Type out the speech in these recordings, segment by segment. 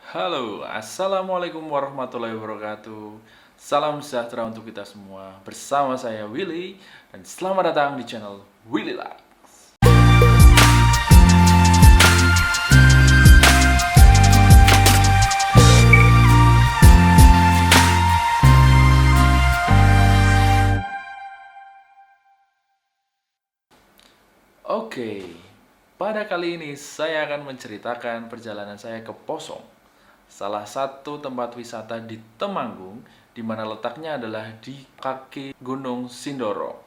Halo, Assalamualaikum warahmatullahi wabarakatuh. Salam sejahtera untuk kita semua. Bersama saya Willy dan selamat datang di channel Willy Live. Oke, pada kali ini saya akan menceritakan perjalanan saya ke Posong, salah satu tempat wisata di Temanggung, di mana letaknya adalah di kaki Gunung Sindoro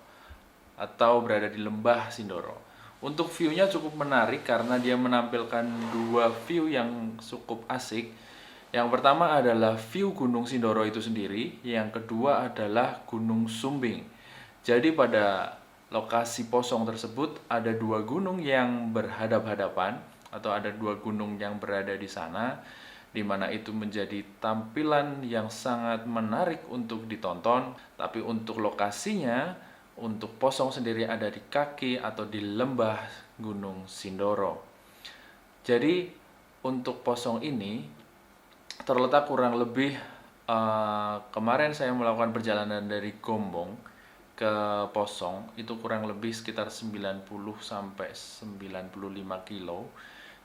atau berada di lembah Sindoro. Untuk view-nya cukup menarik karena dia menampilkan dua view yang cukup asik. Yang pertama adalah view Gunung Sindoro itu sendiri, yang kedua adalah Gunung Sumbing. Jadi pada lokasi Posong tersebut ada dua gunung yang berhadap-hadapan atau ada dua gunung yang berada di sana, di mana itu menjadi tampilan yang sangat menarik untuk ditonton. Tapi untuk lokasinya, untuk Posong sendiri ada di kaki atau di lembah Gunung Sindoro. Jadi untuk Posong ini terletak kurang lebih kemarin saya melakukan perjalanan dari Gombong ke Posong itu kurang lebih sekitar 90 sampai 95 kilo.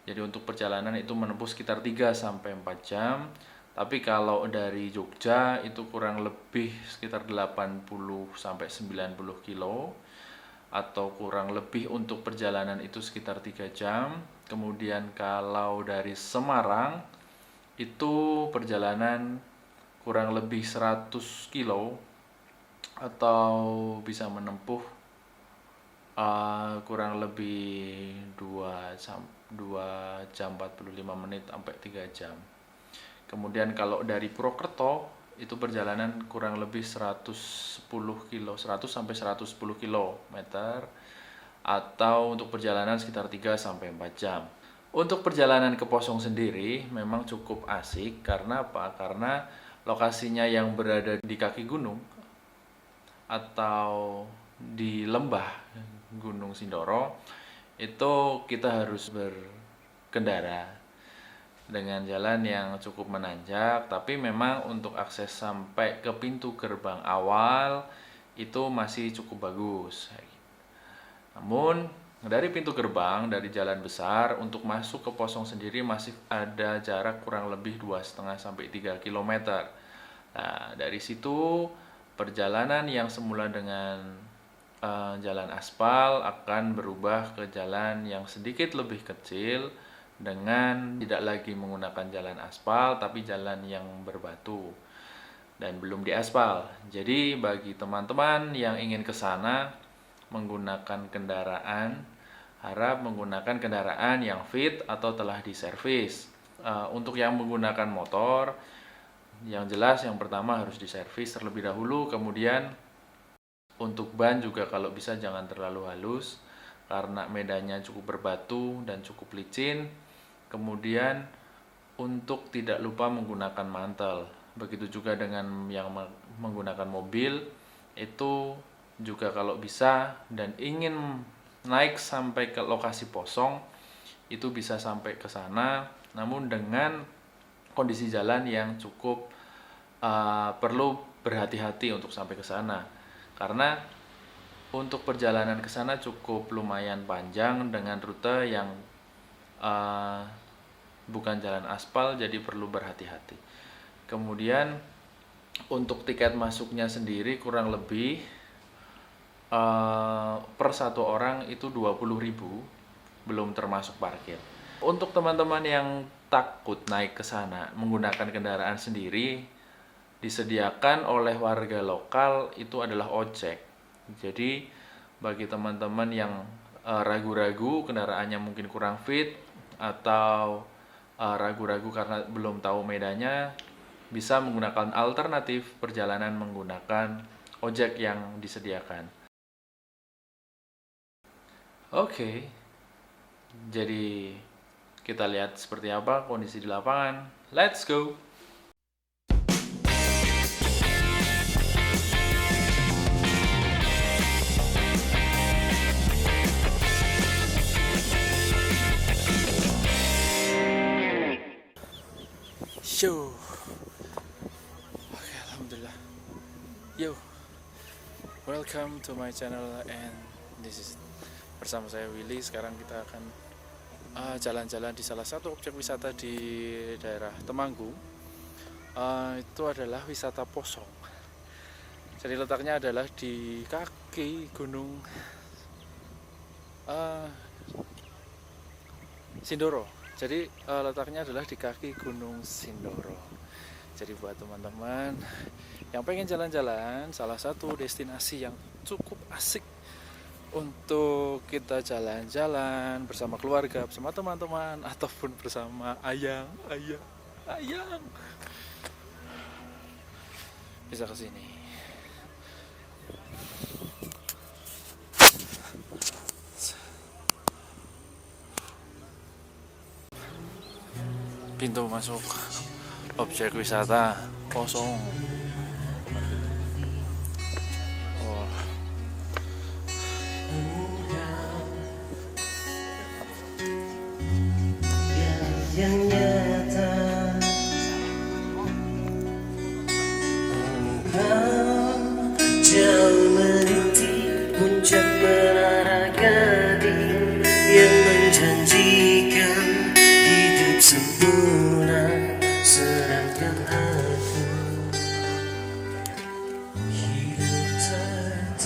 Jadi untuk perjalanan itu menempuh sekitar 3 sampai 4 jam. Tapi kalau dari Jogja itu kurang lebih sekitar 80 sampai 90 kilo atau kurang lebih untuk perjalanan itu sekitar 3 jam. Kemudian kalau dari Semarang itu perjalanan kurang lebih 100 kilo atau bisa menempuh kurang lebih 2 jam 45 menit sampai 3 jam. Kemudian kalau dari Purwokerto itu perjalanan kurang lebih 110 kilo, 100 sampai 110 kilometer atau untuk perjalanan sekitar 3 sampai 4 jam. Untuk perjalanan ke Posong sendiri memang cukup asik karena apa? Karena lokasinya yang berada di kaki gunung atau di lembah Gunung Sindoro itu kita harus berkendara dengan jalan yang cukup menanjak, tapi memang untuk akses sampai ke pintu gerbang awal itu masih cukup bagus. Namun dari pintu gerbang dari jalan besar untuk masuk ke Posong sendiri masih ada jarak kurang lebih 2,5 sampai 3 km. Nah, dari situ perjalanan yang semula dengan jalan aspal akan berubah ke jalan yang sedikit lebih kecil dengan tidak lagi menggunakan jalan aspal tapi jalan yang berbatu dan belum diaspal. Jadi bagi teman-teman yang ingin ke sana menggunakan kendaraan, harap menggunakan kendaraan yang fit atau telah diservis. Untuk yang menggunakan motor, yang jelas yang pertama harus diservis terlebih dahulu. Kemudian untuk ban juga kalau bisa jangan terlalu halus karena medannya cukup berbatu dan cukup licin. Kemudian untuk tidak lupa menggunakan mantel. Begitu juga dengan yang menggunakan mobil, itu juga kalau bisa dan ingin naik sampai ke lokasi Posong itu bisa sampai ke sana, namun dengan kondisi jalan yang cukup perlu berhati-hati untuk sampai ke sana. Karena untuk perjalanan ke sana cukup lumayan panjang dengan rute yang bukan jalan aspal, jadi perlu berhati-hati. Kemudian untuk tiket masuknya sendiri kurang lebih per satu orang itu 20.000, belum termasuk parkir. Untuk teman-teman yang takut naik ke sana menggunakan kendaraan sendiri, disediakan oleh warga lokal itu adalah ojek. Jadi bagi teman-teman yang ragu-ragu kendaraannya mungkin kurang fit atau ragu-ragu karena belum tahu medannya, bisa menggunakan alternatif perjalanan menggunakan ojek yang disediakan. Oke, jadi kita lihat seperti apa kondisi di lapangan. Let's go! Yo, oke, alhamdulillah. Yo, welcome to my channel and this is bersama saya Willy. Sekarang kita akan jalan-jalan di salah satu objek wisata di daerah Temanggung. Itu adalah wisata Posong. Jadi letaknya adalah di kaki gunung Sindoro. Jadi letaknya adalah di kaki gunung Sindoro. Jadi buat teman-teman yang pengen jalan-jalan, salah satu destinasi yang cukup asik untuk kita jalan-jalan bersama keluarga, bersama teman-teman, ataupun bersama ayang. Bisa ke sini. Pintu masuk objek wisata Posong. Yang nyata engkau jauh meniti puncak menara gading yang menjanjikan hidup sempurna, sedangkan aku hidup tertekan.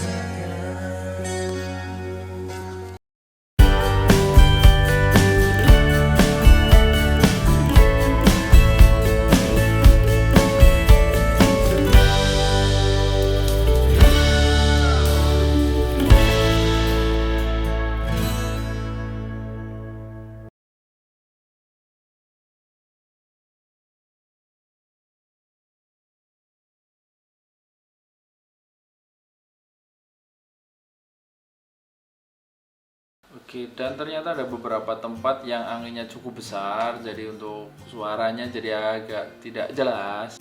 Oke, dan ternyata ada beberapa tempat yang anginnya cukup besar, jadi untuk suaranya jadi agak tidak jelas.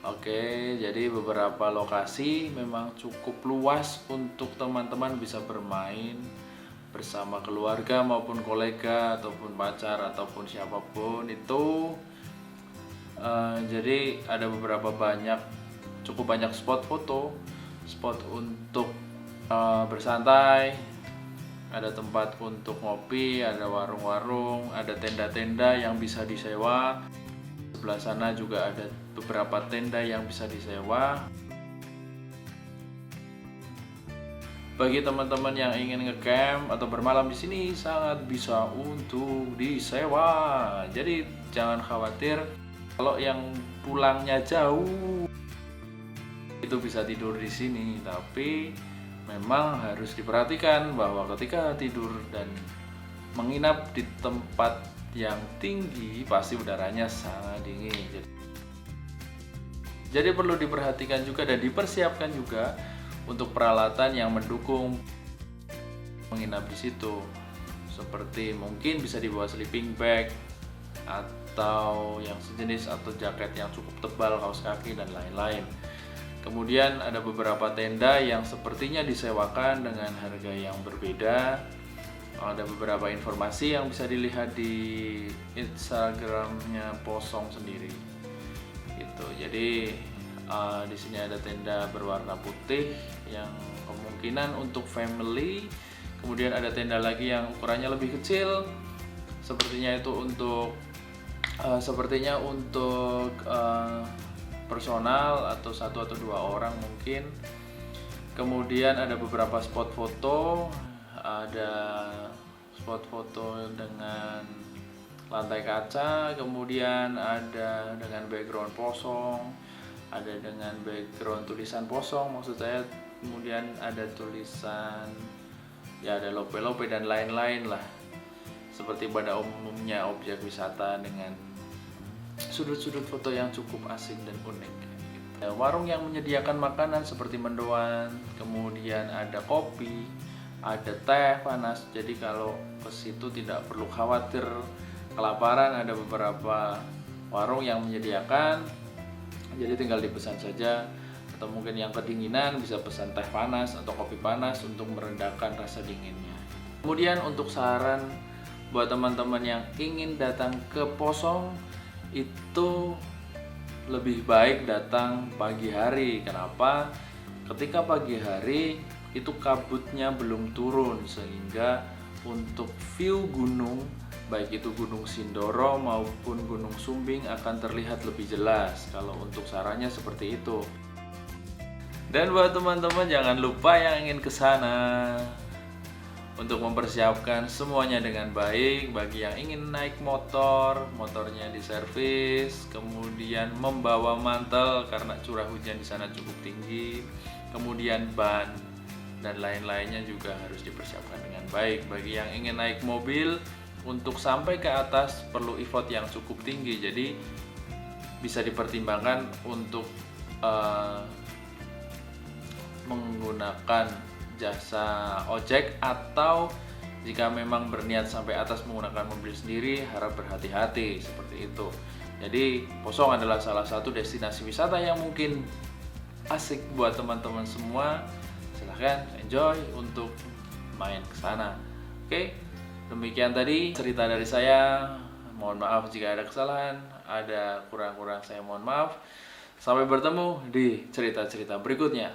Oke, jadi beberapa lokasi memang cukup luas untuk teman-teman bisa bermain bersama keluarga maupun kolega ataupun pacar ataupun siapapun itu. Jadi ada cukup banyak spot foto, spot untuk bersantai, ada tempat untuk ngopi, ada warung-warung, ada tenda-tenda yang bisa disewa. Sebelah sana juga ada beberapa tenda yang bisa disewa. Bagi teman-teman yang ingin ngecamp atau bermalam di sini sangat bisa untuk disewa. Jadi jangan khawatir kalau yang pulangnya jauh itu bisa tidur di sini, tapi memang harus diperhatikan bahwa ketika tidur dan menginap di tempat yang tinggi pasti udaranya sangat dingin. Jadi perlu diperhatikan juga dan dipersiapkan juga untuk peralatan yang mendukung menginap di situ. Seperti mungkin bisa dibawa sleeping bag atau yang sejenis atau jaket yang cukup tebal, kaos kaki dan lain-lain. Kemudian ada beberapa tenda yang sepertinya disewakan dengan harga yang berbeda. Ada beberapa informasi yang bisa dilihat di Instagramnya Posong sendiri. Gitu. Jadi di sini ada tenda berwarna putih yang kemungkinan untuk family. Kemudian ada tenda lagi yang ukurannya lebih kecil. Sepertinya untuk personal atau 1 atau 2 orang mungkin. Kemudian ada beberapa spot foto, ada spot foto dengan lantai kaca, kemudian ada dengan background Posong, ada dengan background tulisan Posong maksud saya, kemudian ada tulisan ya ada lope-lope dan lain-lain lah, seperti pada umumnya objek wisata dengan sudut-sudut foto yang cukup asing dan unik. Warung yang menyediakan makanan seperti mendoan, kemudian ada kopi, ada teh panas. Jadi kalau ke situ tidak perlu khawatir kelaparan, ada beberapa warung yang menyediakan. Jadi tinggal dipesan saja, atau mungkin yang kedinginan bisa pesan teh panas atau kopi panas untuk meredakan rasa dinginnya. Kemudian untuk saran buat teman-teman yang ingin datang ke Posong, itu lebih baik datang pagi hari. Kenapa? Ketika pagi hari itu kabutnya belum turun, sehingga untuk view gunung, baik itu Gunung Sindoro maupun Gunung Sumbing, akan terlihat lebih jelas. Kalau untuk sarannya seperti itu. Dan buat teman-teman jangan lupa yang ingin ke sana untuk mempersiapkan semuanya dengan baik. Bagi yang ingin naik motor, motornya diservis, kemudian membawa mantel karena curah hujan di sana cukup tinggi, kemudian ban dan lain-lainnya juga harus dipersiapkan dengan baik. Bagi yang ingin naik mobil, untuk sampai ke atas perlu effort yang cukup tinggi, jadi bisa dipertimbangkan untuk menggunakan jasa ojek, atau jika memang berniat sampai atas menggunakan mobil sendiri, harap berhati-hati seperti itu. Jadi Posong adalah salah satu destinasi wisata yang mungkin asik buat teman-teman semua. Silahkan enjoy untuk main ke sana. Oke, demikian tadi cerita dari saya. Mohon maaf jika ada kesalahan, ada kurang-kurang, saya mohon maaf. Sampai bertemu di cerita-cerita berikutnya.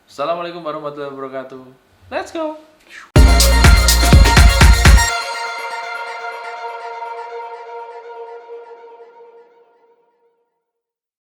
Assalamualaikum warahmatullahi wabarakatuh. Let's go!